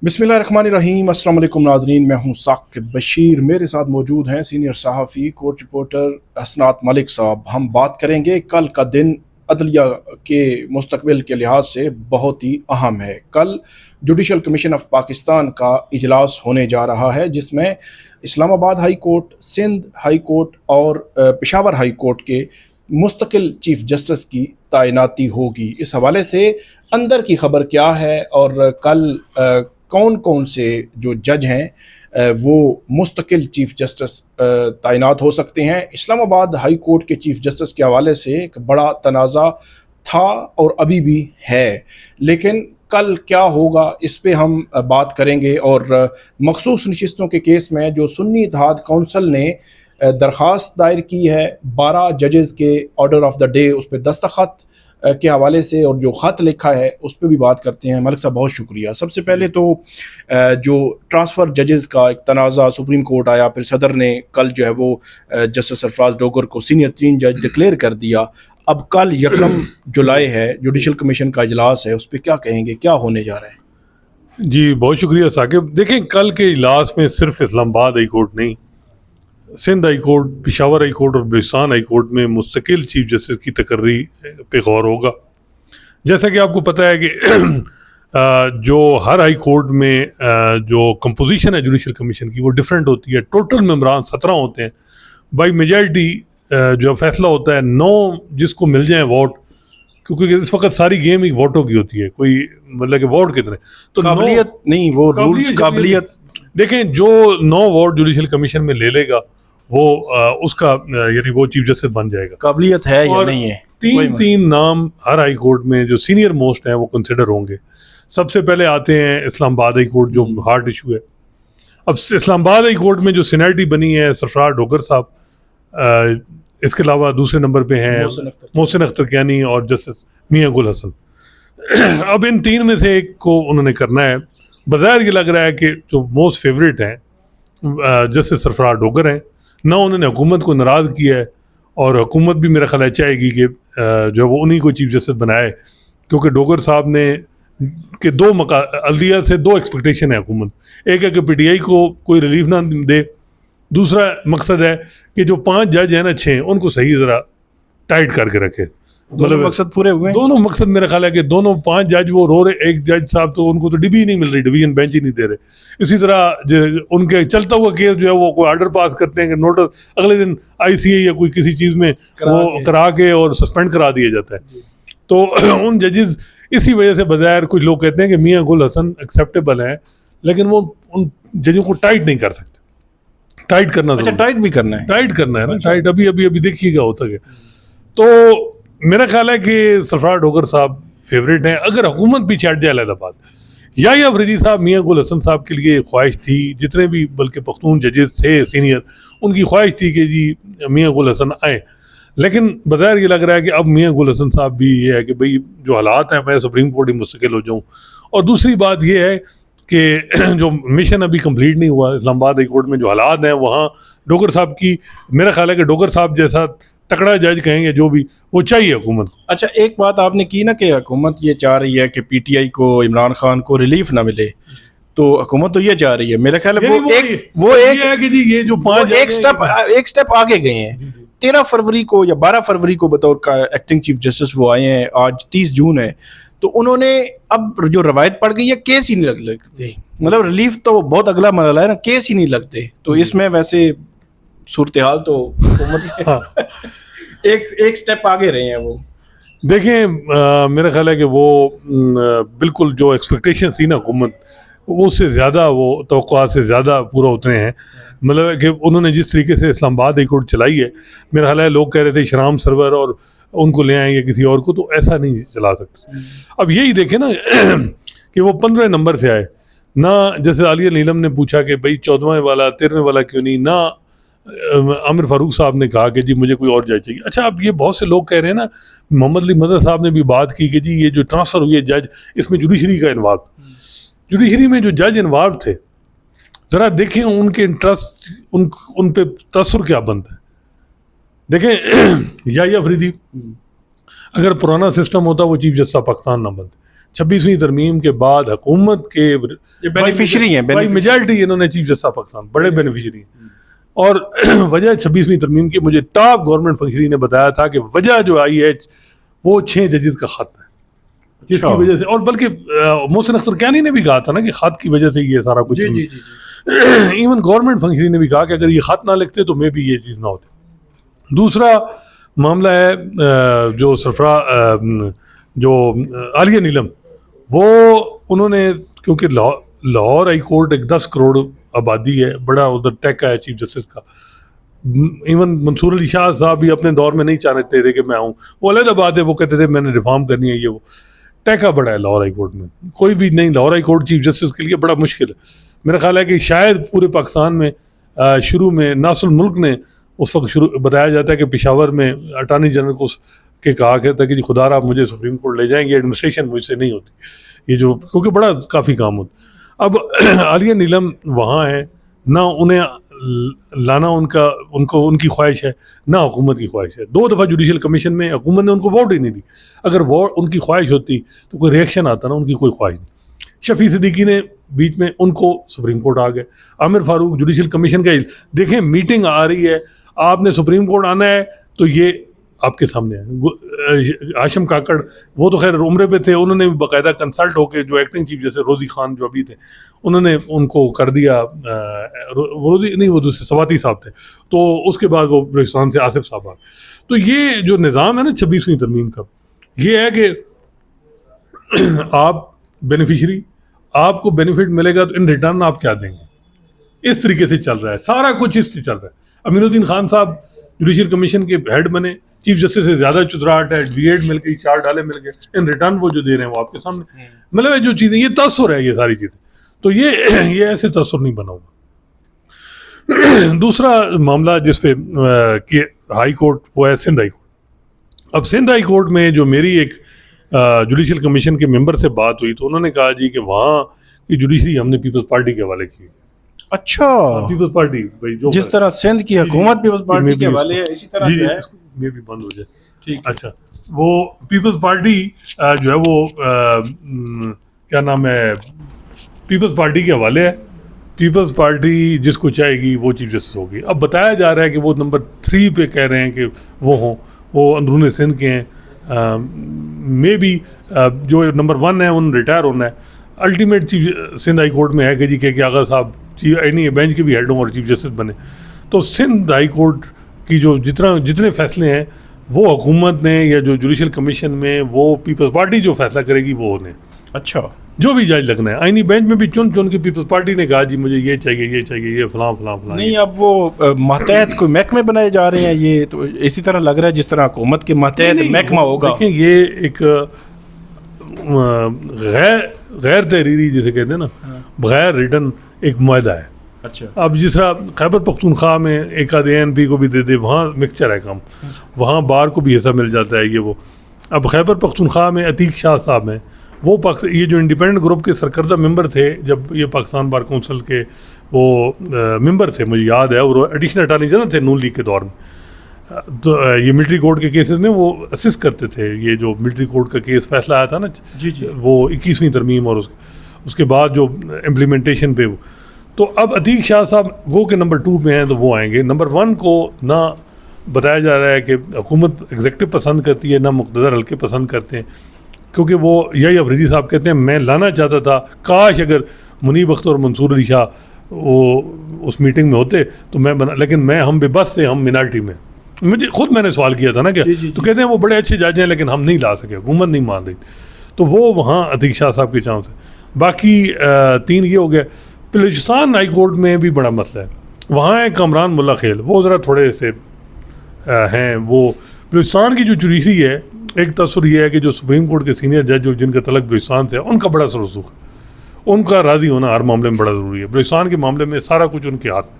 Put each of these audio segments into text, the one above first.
बिस्मिल्लाहिर्रहमानिर्रहीम। अस्सलाम वालेकुम नाज़रीन, मैं हूं साकिब बशीर। मेरे साथ मौजूद हैं सीनियर सहाफ़ी कोर्ट रिपोर्टर हसनात मलिक साहब। हम बात करेंगे कल का दिन अदलिया के मुस्तकबिल के लिहाज से बहुत ही अहम है। कल जुडिशल कमीशन ऑफ पाकिस्तान का इजलास होने जा रहा है, जिसमें Islamabad high court, Sindh high court और पेशावर हाई कोर्ट के मुस्तकिल चीफ जस्टिस की तैनाती होगी। इस हवाले से अंदर की खबर क्या है और कल कौन कौन से जो जज हैं वो मुस्तकिल चीफ जस्टिस तैनात हो सकते हैं। इस्लामाबाद हाई कोर्ट के चीफ जस्टिस के हवाले से एक बड़ा तनाज़ा था और अभी भी है, लेकिन कल क्या होगा इस पे हम बात करेंगे। और मखसूस नशिस्तों के केस में जो सुन्नी इत्तेहाद कौंसिल ने दरख्वास्त दायर की है 12 जजेस के ऑर्डर ऑफ द डे, उस पर दस्तखत के हवाले से और जो ख़त लिखा है उस पर भी बात करते हैं। मलिक साहब बहुत शुक्रिया। सबसे पहले तो जो ट्रांसफ़र जजेस का एक तनाज़ा सुप्रीम कोर्ट आया, फिर सदर ने कल जो है वो जस्टिस सरफराज डोगर को सीनियर 3 जज डिक्लेयर कर दिया। अब कल 1 जुलाई है, जुडिशल कमीशन का इजलास है, उस पर क्या कहेंगे, क्या होने जा रहा है? जी बहुत शुक्रिया साकिब। देखें, कल के इजलास में सिर्फ इस्लामाबाद हाई कोर्ट नहीं, Sindh high court, Peshawar high court और बलूचिस्तान हाई कोर्ट में मुस्तकिल चीफ जस्टिस की तकर्री पे गौर होगा। जैसा कि आपको पता है कि जो हर हाई कोर्ट में जो कंपोजिशन है जुडिशल कमीशन की वो डिफरेंट होती है। टोटल मेंबरान 17 होते हैं। बाई मेजॉरिटी जो फैसला होता है 9 जिसको मिल जाए वोट, क्योंकि इस वक्त सारी गेम ही वोटों की होती है, कोई मतलब कि वोट कितने तो काबिलियत नहीं, वो रूल्स काबिलियत। देखें, जो 9 वोट जुडिशल कमीशन में ले लेगा वो उसका यानी वो चीफ जस्टिस बन जाएगा। काबिलियत है या नहीं है? तीन नाम हर हाई कोर्ट में जो सीनियर मोस्ट हैं वो कंसिडर होंगे। सबसे पहले आते हैं इस्लामाबाद हाई कोर्ट, जो हार्ड इशू है। अब इस्लामाबाद हाई कोर्ट में जो सीनियरिटी बनी है सरफराज डोगर साहब, इसके अलावा दूसरे नंबर पे हैं मोहसिन अख्तर कियानी और जस्टिस मियां गुल हसन। अब इन 3 में से एक को उन्होंने करना है। बज़ाहिर ये लग रहा है कि जो मोस्ट फेवरेट हैं जस्टिस सरफराज डोगर हैं। ना उन्होंने हुकूमत को नाराज़ किया है और हुकूमत भी मेरा ख्याल चाहेगी कि जो वो उन्हीं को चीफ जस्टिस बनाए, क्योंकि डोगर साहब ने के अदलिया से 2 एक्सपेक्टेशन है हुकूमत। एक है कि PTI को कोई रिलीफ ना दे, दूसरा मकसद है कि जो 5 जज हैं ना, 6 उनको सही ज़रा टाइट करके रखे। मतलब मकसद पूरे हुए? दोनों मकसद मेरा ख्याल है कि दोनों 5 जज वो रो रहे। एक जज साहब तो उनको तो डिबी नहीं मिल रही, डिवीजन बेंच ही नहीं दे रहे। इसी तरह उनके चलता हुआ केस जो है वो कोई ऑर्डर पास करते हैं कि नोटिस अगले दिन ICA या कोई किसी चीज़ में वो करा के और सस्पेंड करा दिया जाता है। तो उन जजेस इसी वजह से बजाय कुछ लोग कहते हैं कि मियां गुल हसन एक्सेप्टेबल है, लेकिन वो उन जजों को टाइट नहीं कर सकते। टाइट करना, अच्छा टाइट भी करना है, टाइट करना है ना, टाइट अभी देखिएगा होता है। तो मेरा ख्याल है कि सरफराज डोगर साहब फेवरेट हैं। अगर हुकूमत पीछे हट जाए अलग बात। या अफरीदी साहब, मियां गुल हसन साहब के लिए ख्वाहिश थी, जितने भी बल्कि पख्तून जजेस थे सीनियर, उनकी ख्वाहिश थी कि जी मियां गुल हसन आए। लेकिन बज़ाहिर ये लग रहा है कि अब मियां गुल हसन साहब भी ये है कि भाई जो हालात हैं मैं सुप्रीम कोर्ट ही मुस्तकिल हो जाऊँ। और दूसरी बात ये है कि जो मिशन अभी कंप्लीट नहीं हुआ इस्लामाबाद हाई कोर्ट में, जो हालात हैं वहाँ डोगर साहब की, मेरा ख्याल है कि डोगर साहब जैसा तकड़ा जज कहेंगे जो भी वो चाहिए हुकूमत को। अच्छा, एक बात आपने की ना कि हुकूमत ये चाह रही है कि PTI को, इमरान खान को रिलीफ ना मिले, तो हुकूमत तो ये चाह रही है। मेरा ख्याल है वो एक है कि जी ये जो 5 एक स्टेप आगे गए हैं। 13 फरवरी को या 12 फरवरी को बतौर का एक्टिंग चीफ जस्टिस वो आए हैं। आज 30 जून है, तो उन्होंने अब जो रवायत पड़ गई है केस ही नहीं लगते। मतलब रिलीफ तो बहुत अगला मरहला है ना, केस ही नहीं लगते। तो इसमें वैसे सूरत हाल तो हुकूमत एक स्टेप आगे रहे हैं वो। देखें, मेरा ख्याल है कि वो बिल्कुल जो एक्सपेक्टेशन थी ना हुकूमत, वो उससे ज़्यादा, वो तवक्कुआत से ज़्यादा पूरा उतरे हैं। मतलब कि उन्होंने जिस तरीके से इस्लामाबाद हाई कोर्ट चलाई है, मेरा ख्याल है लोग कह रहे थे शराम सरवर और उनको ले आएंगे किसी और को, तो ऐसा नहीं चला सकते। अब यही देखें ना कि वो 15 नंबर से आए ना। जैसे आलिया नीलम ने पूछा कि भाई 14वें वाला 13वें वाला क्यों नहीं, ना आमिर फारूक साहब ने कहा कि जी मुझे कोई और जज चाहिए। अच्छा, अब ये बहुत से लोग कह रहे हैं ना, मोहम्मद अली मदर साहब ने भी बात की कि जी ये जो ट्रांसफ़र हुई है जज, इसमें जुडिशरी का इन्वॉल्व, जुडिशरी में जो जज इन्वॉल्व थे, ज़रा देखें उनके इंटरेस्ट, उन पे तसर क्या बनता है। देखें, या अफरीदी अगर पुराना सिस्टम होता वो चीफ जस्टिस ऑफ पाकिस्तान ना बनते, 26वीं तरमीम के बाद हुकूमत के बेनिफिशियरी हैं, बाई मेजॉरिटी इन्होंने चीफ जस्टिस ऑफ पाकिस्तान बड़े बेनिफिशियरी हैं। और वजह 26वीं तरमीम की मुझे टॉप गवर्नमेंट फंक्शनरी ने बताया था कि वजह जो आई है वो 6 जजेस का खत है, जिसकी वजह से, और बल्कि मोहसिन अख्तर कैनी ने भी कहा था ना कि खत की वजह से ये सारा कुछ, इवन गवर्नमेंट फंक्शनरी ने भी कहा कि अगर ये खत ना लिखते तो मे भी ये चीज़ ना होती। दूसरा मामला है जो जो आलिया नीलम, वो उन्होंने, क्योंकि लाहौर हाई कोर्ट एक 10 करोड़ आबादी है, बड़ा उधर टेक है चीफ जस्टिस का। इवन मंसूर अली शाह साहब भी अपने दौर में नहीं चाहते थे कि मैं आऊँ, वो अलग बात है, वो कहते थे मैंने रिफॉर्म करनी है, ये वो टेका बड़ा है लाहौर हाई कोर्ट में, कोई भी नहीं, Lahore high court chief justice के लिए बड़ा मुश्किल है। मेरा ख्याल है कि शायद पूरे पाकिस्तान में शुरू में नासुल मुल्क ने उस वक्त शुरू बताया जाता है कि पेशावर में अटॉर्नी जनरल को के कहा गया था कि जी खुदा आप मुझे सुप्रीम कोर्ट ले जाएंगे, एडमिनिस्ट्रेशन मुझसे नहीं होती, ये जो, क्योंकि बड़ा काफ़ी काम होता। अब आलिया नीलम वहाँ है ना, उन्हें लाना उनको उनकी ख्वाहिश है ना हुकूमत की ख्वाहिश है। 2 दफ़ा जुडिशल कमीशन में हुकूमत ने उनको वोट ही नहीं दी। अगर वोट उनकी ख्वाहिश होती तो कोई रिएक्शन आता ना, उनकी कोई ख्वाहिश नहीं। शफी सिद्दीकी ने बीच में, उनको सुप्रीम कोर्ट आ गए। आमिर फारूक जुडिशल कमीशन का, देखें मीटिंग आ रही है, आपने सुप्रीम कोर्ट आना है तो ये आपके सामने है। आशम काकड़ वो तो खैर उम्रे पे थे, उन्होंने भी बाकायदा कंसल्ट होकर, जो एक्टिंग चीफ जैसे रोज़ी खान जो अभी थे, उन्होंने उनको कर दिया, रोज़ी नहीं, वो दूसरे सवाती साहब थे, तो उसके बाद वो बलूचिस्तान से आसिफ साहब आ गए। तो ये जो निज़ाम है ना 26वीं तरमीम का, ये है कि आप बेनिफिशरी, आपको बेनिफिट मिलेगा तो इन रिटर्न आप क्या देंगे, इस तरीके से चल रहा है सारा कुछ, इससे चल रहा है। अमीनुद्दीन खान साहब जुडिशल कमीशन के हेड बने, चीफ जस्टिस से ज़्यादा चुतराहट है, बीएड मिल गई, 4 डाले मिल गए, इन रिटर्न वो जो दे रहे हैं वो आपके सामने, मतलब जो चीज़ें, ये तसर है, ये सारी चीज़ें, तो ये ऐसे तसर नहीं बना हुआ। दूसरा मामला जिस पे कि हाई कोर्ट, वो है सिंध हाई कोर्ट। अब सिंध हाई कोर्ट में जो मेरी एक जुडिशल कमीशन के मेंबर से बात हुई, तो उन्होंने कहा जी कि वहाँ की जुडिशरी हमने पीपल्स पार्टी के हवाले की। अच्छा, पीपल्स पार्टी भाई जो जिस तरह सिंध की हुकूमत पीपल्स पार्टी के हवाले है, इसी तरह है, में भी बंद हो जाए, ठीक। अच्छा, वो पीपल्स पार्टी जो है वो क्या नाम है, पीपल्स पार्टी के हवाले है। पीपल्स पार्टी जिसको चाहेगी वो चीफ जस्टिस होगी। अब बताया जा रहा है कि वो नंबर 3 पे कह रहे हैं कि वो हों, वो अंदरून सिंध के हैं, मे बी जो नंबर 1 है उन रिटायर होना है। Ultimate chief Sindh high court में है कि जी के आगा साहब नहीं बेंच के भी हेड हों और चीफ जस्टिस बने। तो सिंध हाई कोर्ट की जो जितने फैसले हैं वो हुकूमत ने, या जो जुडिशल कमीशन में, वो पीपल्स पार्टी जो फैसला करेगी वो होने। अच्छा, जो भी जज लगना है, आईनी बेंच में भी चुन चुन के पीपल्स पार्टी ने कहा जी मुझे ये चाहिए, ये चाहिए, ये फलां फलां फलां। नहीं, अब वो मातहत कोई महकमे बनाए जा रहे हैं, ये तो इसी तरह लग रहा है जिस तरह हुकूमत के मातहत महकमा होगा। देखिए, ये एक गैर तहरीरी जिसे कहते हैं ना, बगैर रिटर्न एक मुआहदा है। अच्छा, अब जिस तरह खैबर पख्तूनख्वा में एक आध ANP को भी दे दे, वहाँ मिक्सचर है काम, वहाँ बार को भी हिस्सा मिल जाता है, ये वो। अब खैबर पख्तूनख्वा में अतीक शाह साहब हैं, वो ये जो इंडिपेंडेंट ग्रुप के सरकर्दा मेंबर थे जब ये पाकिस्तान बार काउंसिल के वो मेंबर थे, मुझे याद है, और एडिशनल अटॉर्नी जनरल थे नून लीग के दौर में। तो ये मिलिट्री कोर्ट के केसेस में वो असिस्ट करते थे। ये जो मिलिट्री कोर्ट का केस फैसला आया था ना जी, वो 21वीं तरमीम और उसके बाद जो इम्प्लीमेंटेशन पे, तो अब अतीक शाह साहब गो के नंबर 2 पे हैं, तो वो आएंगे। नंबर 1 को ना बताया जा रहा है कि हुकूमत एग्जेक्टिव पसंद करती है, ना मुक़्तदर हल्के पसंद करते हैं, क्योंकि वो यही अफरीदी साहब कहते हैं मैं लाना चाहता था, काश अगर मुनीब अख्तर और मंसूर अली शाह वो उस मीटिंग में होते तो मैं बना, लेकिन हम बेबस थे, हम मिनार्टी में। मुझे खुद मैंने सवाल किया था ना क्या, तो कहते हैं वो बड़े अच्छे जज हैं लेकिन हम नहीं ला सके, हुकूमत नहीं मान रही। तो वो वहाँ अतीक शाह साहब की चांस है। बाकी 3 ये हो गया। बलूचिस्तान हाई कोर्ट में भी बड़ा मसला है, वहाँ है कामरान मुल्ला खेल, वो ज़रा थोड़े से हैं। वो बलूचिस्तान की जो जुडिशरी है, एक तसर ये है कि जो सुप्रीम कोर्ट के सीनियर जज जो जिनका तलक बलूचिस्तान से है, उनका बड़ा सरसूख, उनका राज़ी होना हर मामले में बड़ा ज़रूरी है। बलूचिस्तान के मामले में सारा कुछ उनके हाथ में।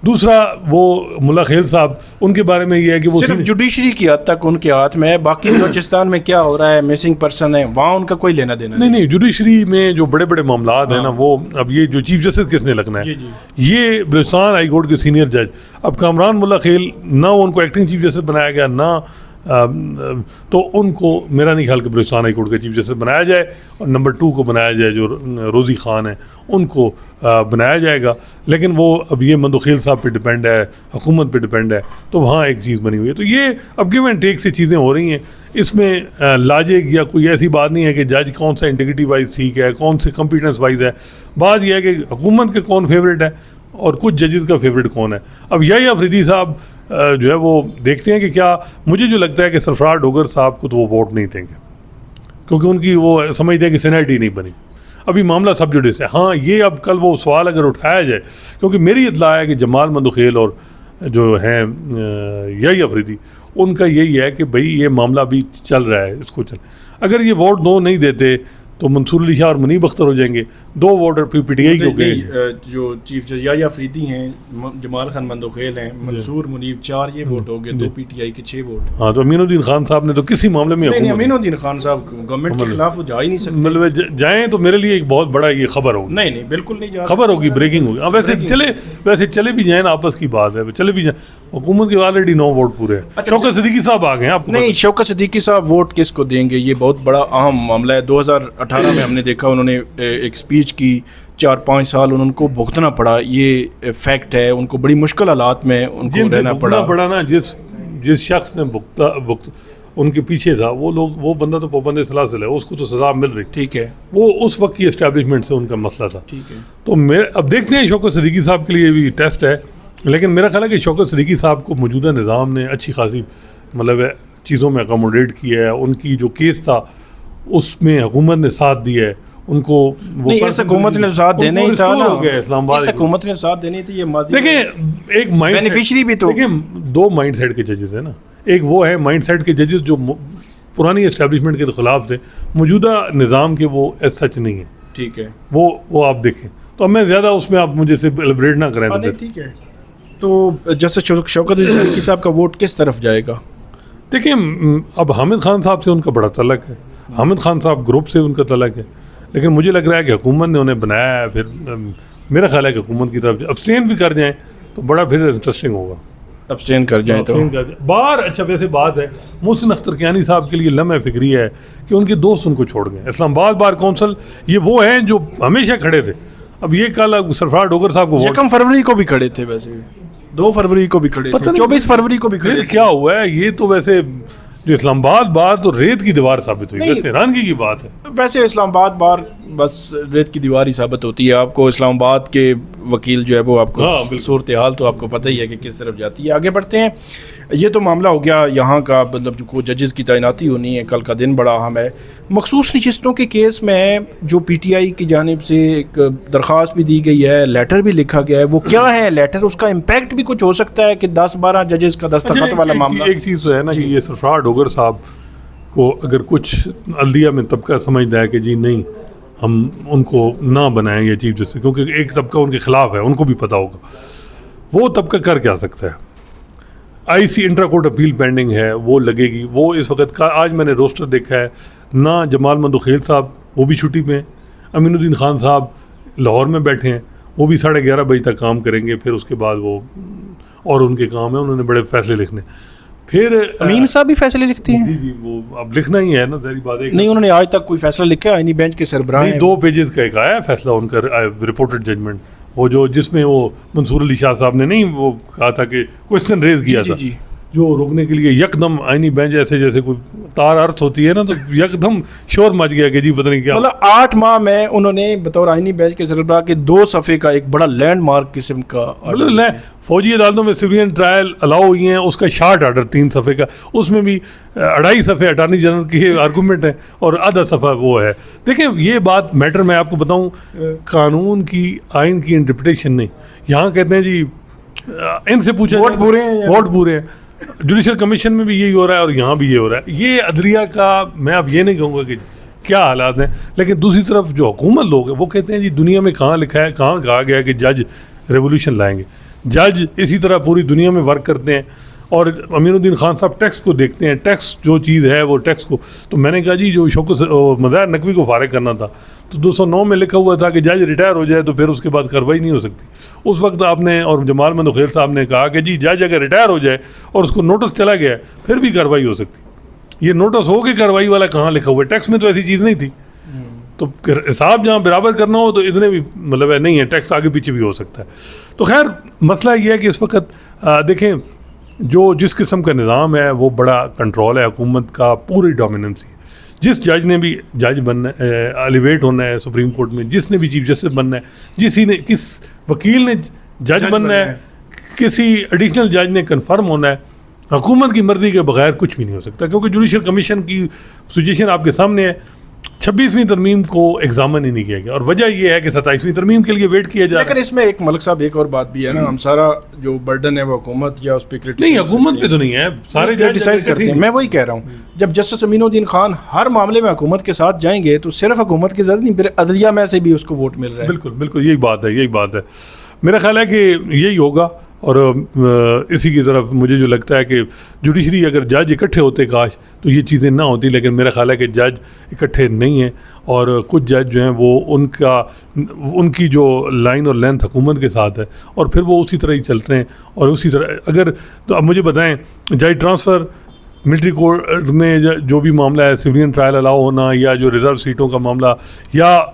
दूसरा वो मुल्ला खेल साहब, उनके बारे में ये है कि वो सिर्फ जुडिशरी की हद तक उनके हाथ में है, बाकी बलूचिस्तान में क्या हो रहा है, मिसिंग पर्सन है, वहाँ उनका कोई लेना देना नहीं। जुडिशरी में जो बड़े बड़े मामला हैं ना, वो अब ये जो चीफ जस्टिस किसने लगना है, ये बलूचिस्तान हाई कोर्ट के सीनियर जज। अब कामरान मुल्ला खेल, ना उनको एक्टिंग चीफ जस्टिस बनाया गया, ना तो उनको मेरा नहीं ख्याल कि बलूचिस्तान हाई कोर्ट का चीफ जस्टिस बनाया जाए, और नंबर 2 को बनाया जाए जो रोज़ी ख़ान है उनको बनाया जाएगा। लेकिन वो अब ये मंदोखील साहब पे डिपेंड है, हुकूमत पे डिपेंड है, तो वहाँ एक चीज़ बनी हुई है। तो ये अब गिव एंड टेक से चीज़ें हो रही हैं। इसमें लॉजिक या कोई ऐसी बात नहीं है कि जज कौन सा इंटीग्रिटी वाइज ठीक है, कौन से कॉम्पिटेंस वाइज है। बात यह है कि हुकूमत के कौन फेवरेट है और कुछ जजेस का फेवरेट कौन है। अब यही अफरीदी साहब जो है वो देखते हैं कि क्या, मुझे जो लगता है कि सरफराज डोगर साहब को तो वो वोट नहीं देंगे, क्योंकि उनकी वो समझते हैं कि सीनियरिटी नहीं बनी। अभी मामला सब जुडिस है। हाँ, ये अब कल वो सवाल अगर उठाया जाए, क्योंकि मेरी इत्तला है कि जमाल मंदोखेल और जो हैं यही अफरीदी, उनका यही है कि भाई ये मामला भी चल रहा है, इसको चल, अगर ये वोट 2 नहीं देते तो मंसूर अली शाह और मुनीब अख्तर हो जाएंगे, 2 वोट PTI के हो गए। जो चीफ जज याह्या अफरीदी हैं, जमाल खान मंदोखेल हैं, मंसूर मुनीब 4 ये वोट हो गए, 2 PTI के 6 वोट। हाँ, तो अमीनुद्दीन खान साहब ने तो किसी मामले में नहीं, अमीनुद्दीन खान साहब गवर्नमेंट के खिलाफ जा ही नहीं सकते। मतलब जाएँ तो मेरे लिए एक बहुत बड़ा ये खबर होगी। नहीं, बिल्कुल नहीं जा, खबर होगी, ब्रेकिंग होगी। अब वैसे चले भी जाए ना, आपस की बात है, चले भी जाए, हुकूमत के ऑलरेडी 9 वोट पूरे हैं। शौकत सिद्दीकी साहब आ गए हैं, आपको नहीं, शौकत सिद्दीकी साहब वोट किसको देंगे, ये बहुत बड़ा अहम मामला है। 2018 में हमने देखा उन्होंने एक स्पीच की, 4-5 साल उनको भुगतना पड़ा, ये फैक्ट है। उनको बड़ी मुश्किल हालात में उनको रहना पड़ा ना। जिस शख्स ने उनके पीछे था, वो बंदा तो पाबंद सलासिल है, उसको तो सजा मिल रही, ठीक है, वो उस वक्त की एस्टैब्लिशमेंट से उनका मसला था, ठीक है। तो अब देखते हैं, शौकत सिद्दीकी साहब के लिए भी टेस्ट है। लेकिन मेरा ख्याल है कि शौकत सिद्दीकी साहब को मौजूदा निज़ाम ने अच्छी खासी मतलब चीज़ों में अकोमोडेट किया है। उनकी जो केस था उसमें हुकूमत ने साथ दिया है उनको। वो इस हुकूमत ने साथ देना ही था ना, इस्लामाबाद हुकूमत ने साथ देनी थी। ये देखिए, एक माइंड बेनिफिशियरी भी तो, देखिए 2 माइंड सेट के जजेस है ना। एक वो है माइंड सेट के जजेस जो पुरानी एस्टैब्लिशमेंट के खिलाफ थे, मौजूदा निज़ाम के वो एज सच नहीं है, ठीक है। वो आप देखें, तो अब मैं ज़्यादा उसमें आप मुझे से एलिब्रेट ना करें। ठीक है, तो जैसे शौकत सिद्दीकी साहब का वोट किस तरफ जाएगा? देखिए, अब हामिद खान साहब से उनका बड़ा तलक है, हामिद खान साहब ग्रुप से उनका तलक है, लेकिन मुझे लग रहा है कि हुकूमत ने उन्हें बनाया है। फिर मेरा ख्याल है कि हुकूमत की तरफ अब्सटेन भी कर जाएँ तो बड़ा फिर इंटरेस्टिंग होगा। अब्सटेन कर जाए तो बाहर। अच्छा, वैसे बात है, मोहसिन अख्तर कियानी साहब के लिए लम्हे फिक्री है कि उनके दोस्त उनको छोड़ गए। इस्लामाबाद बार कौंसिल ये वो हैं जो हमेशा खड़े थे। अब ये कल सरफराज डोगर साहब को 1 फरवरी को भी खड़े थे, वैसे 2 फरवरी को भी खड़े थे, 24 फरवरी को भी खड़े थे। क्या हुआ है, ये तो वैसे जो इस्लामाबाद बार तो रेत की दीवार साबित हुई, वैसे हैरानगी की बात है। वैसे इस्लामाबाद बार बस रेत की दीवार ही साबित होती है। आपको इस्लामाबाद के वकील जो है वो आपको सूरत हाल तो आपको पता ही है कि किस तरफ जाती है। आगे बढ़ते हैं। ये तो मामला हो गया यहाँ का, मतलब जो जजेस की तैनाती होनी है, कल का दिन बड़ा अहम है। मखसूस नशिस्तों के केस में जो PTI की जानिब से एक दरख्वास्त भी दी गई है, लेटर भी लिखा गया है, वो क्या है लेटर? उसका इम्पैक्ट भी कुछ हो सकता है कि 10-12 जजेस का दस्तखत वाला मामला। एक चीज़ तो है ना कि ये सरफराज डोगर साहब को अगर कुछ अल्दिया में तबका समझता है कि जी नहीं, हम उनको ना बनाएं ये चीफ जस्टिस, क्योंकि एक तबका उनके खिलाफ है, उनको भी पता होगा, वो तबका कर क्या सकता है। IC intra court appeal pending है, वो लगेगी। वो इस वक्त का आज मैंने रोस्टर देखा है ना, जमाल मंदोखेल साहब वो भी छुट्टी पे हैं, अमीनुद्दीन खान साहब लाहौर में बैठे हैं, वो भी 11:30 बजे तक काम करेंगे। फिर उसके बाद वो और उनके काम है, उन्होंने बड़े फैसले लिखने। फिर अमीन साहब भी फैसले लिखते हैं। जी, वो अब लिखना ही है ना, सारी बात है। नहीं, उन्होंने आज तक कोई फैसला लिखा है? आईनी बेंच के सरबराह हैं। 2 पेजेस का एक आया फैसला उनका, रिपोर्टेड जजमेंट, वो जो जिसमें वो मंसूर अली शाह साहब ने नहीं वो कहा था कि क्वेश्चन रेज किया था, जो रोकने के लिए यकदम आईनी बेंच ऐसे जैसे कोई तार अर्थ होती है ना, तो यकदम शोर मच गया कि जी पता नहीं क्या। मतलब 8 माह में उन्होंने बतौर आईनी बेंच के सरबराह के 2 सफ़े का एक बड़ा लैंडमार्क किस्म का, मतलब फौजी अदालतों में सिविलियन ट्रायल अलाउ हुई हैं, उसका शार्ट आर्डर 3 सफ़े का, उसमें भी 2.5 सफ़े अटॉर्नी जनरल की आर्गूमेंट है और आधा सफ़ा वो है। देखिए, ये बात मैटर मैं आपको बताऊं, कानून की, आइन की इंटरप्रिटेशन नहीं। यहाँ कहते हैं जी इनसे पूछा वोट पूरे हैं, जुडिशल कमीशन में भी यही हो रहा है और यहाँ भी ये हो रहा है। ये अदलिया का, मैं अब ये नहीं कहूँगा कि क्या हालात हैं, लेकिन दूसरी तरफ जो हुकूमत लोग हैं वो कहते हैं जी दुनिया में कहाँ लिखा है, कहाँ कहा गया है कि जज रेवोल्यूशन लाएंगे। जज इसी तरह पूरी दुनिया में वर्क करते हैं। और अमीनुद्दीन खान साहब टैक्स को देखते हैं, टैक्स जो चीज़ है वो टैक्स को, तो मैंने कहा जी जो शौकत मज़ाहिर नकवी को फारिग करना था तो 209 में लिखा हुआ था कि जज रिटायर हो जाए तो फिर उसके बाद कार्रवाई नहीं हो सकती। उस वक्त आपने और जमाल मंदोखेल साहब ने कहा कि जी जज अगर रिटायर हो जाए और उसको नोटिस चला गया फिर भी कार्रवाई हो सकती। ये नोटिस हो के कार्रवाई वाला कहाँ लिखा हुआ है? टैक्स में तो ऐसी चीज़ नहीं थी। तो हिसाब जहाँ बराबर करना हो तो इतने भी मतलब है नहीं है, टैक्स आगे पीछे भी हो सकता है। तो खैर मसला ये है कि इस वक्त देखें जो जिस किस्म का निज़ाम है वो बड़ा कंट्रोल है हुकूमत का, पूरी डोमिनेंसी। जिस जज ने भी जज बनना एलिवेट होना है सुप्रीम कोर्ट में, जिसने भी चीफ जस्टिस बनना है, किस वकील ने जज बनना है, किसी एडिशनल जज ने कन्फर्म होना है, हुकूमत की मर्ज़ी के बगैर कुछ भी नहीं हो सकता। क्योंकि जुडिशल कमीशन की सिचुएशन आपके सामने है, 26वीं तरमीम को एग्जामिन ही नहीं किया गया और वजह यह है कि 27वीं तरमीम के लिए वेट किया जा रहा है। लेकिन इसमें एक मलिक साहब एक और बात भी है ना, हम सारा जो बर्डन है वो हुकूमत या उस पर नहीं, हुकूमत पे तो नहीं है, सारे क्रिटिसाइज करते हैं। मैं वही कह रहा हूँ, जब जस्टिस अमीनुद्दीन खान हर मामले में हुकूमत के साथ जाएंगे तो सिर्फ हुकूमत की जरूरत नहीं, फिर अदलिया में से भी उसको वोट मिल रहा है। बिल्कुल बिल्कुल यही बात है। मेरा ख्याल है कि यही होगा और इसी की तरफ मुझे जो लगता है कि जुडिशरी अगर जज इकट्ठे होते काश तो ये चीज़ें ना होती, लेकिन मेरा ख्याल है कि जज इकट्ठे नहीं हैं और कुछ जज जो हैं वो उनकी जो लाइन और लेंथ हुकूमत के साथ है और फिर वो उसी तरह ही चलते हैं। और उसी तरह अगर तो अब मुझे बताएं, जज ट्रांसफ़र मिलिट्री कोर्ट में जो भी मामला है, सिविलियन ट्रायल अलाउ होना या जो रिज़र्व सीटों का मामला या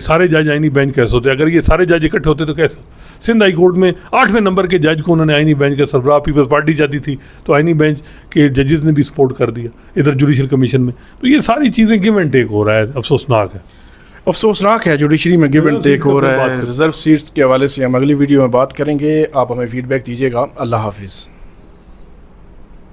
सारे जज आईनी बेंच कैसे होते, अगर ये सारे जज इकट्ठे होते तो कैसे? सिंध हाई कोर्ट में 8वें नंबर के जज को उन्होंने आईनी बेंच का सरबराह, पीपल्स पार्टी चाहती थी तो आईनी बेंच के जजेस ने भी सपोर्ट कर दिया इधर जुडिशल कमीशन में। तो ये सारी चीज़ें गिव एंड टेक हो रहा है, अफसोसनाक है जुडिशरी में गिव एंड टेक हो रहा है। रिजर्व सीट्स के हवाले से हम अगली वीडियो में बात करेंगे, आप हमें फीडबैक दीजिएगा। अल्लाह हाफिज़।